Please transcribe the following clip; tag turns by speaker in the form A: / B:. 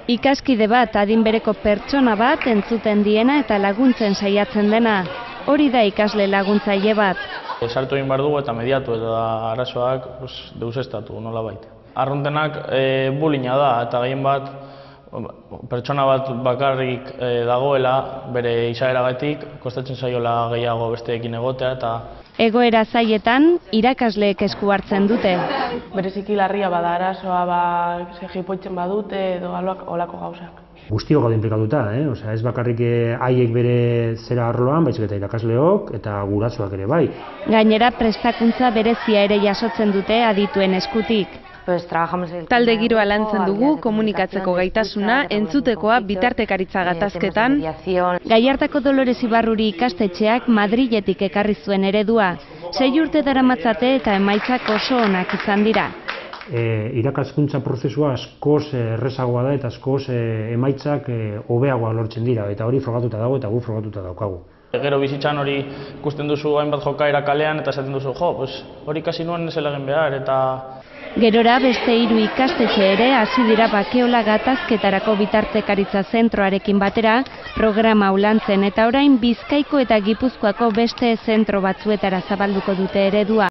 A: Ikaskide bat, adin bereko pertsona bat, entzuten diena eta laguntzen saiatzen dena. Hori da ikasle laguntzaile bat.
B: Sartu egin behar dugu eta mediatu eta arazoak deusestatu nolabait. Arruntenak bullyinga da eta gehien bat pertsona bat bakarrik dagoela bere izaeragatik kostatzen zaiola gehiago besteekin egotea eta
A: egoera zailetan irakasleek esku hartzen dute.
C: Bereziki larria bada arazoa jipoitzen badute edo olako gauzak.
D: Guztiok gaude inplikatuta, ez bakarrik haiek bere zera arloan, baizik eta irakasleok eta gurasoak ere bai.
A: Gainera prestakuntza berezia ere jasotzen dute adituen eskutik.
E: Talde giroa lantzen dugu, komunikatzeko gaitasuna, entzutekoa, bitartekaritza gatazketan.
A: Gallartako Dolores Ibarruri ikastetxeak Madriletik ekarri zuen eredua. 6 urte daramatzate eta emaitzak oso onak izan dira.
D: Irakaskuntza prozesua askoz errezagoa da eta askoz emaitzak hobeagoa lortzen dira eta hori frogatuta dago eta gu frogatuta daukagu.
B: Gero bizitzan hori ikusten duzu hainbat jokaera kalean eta esaten duzu, hori kasi nuen ez egin behar eta...
A: Gerora beste 3 ikastetxe ere hasi dira Bakeola gatazketarako bitartekaritza zentroarekin batera programa ulantzen eta orain Bizkaiko eta Gipuzkoako beste zentro batzuetara zabalduko dute eredua.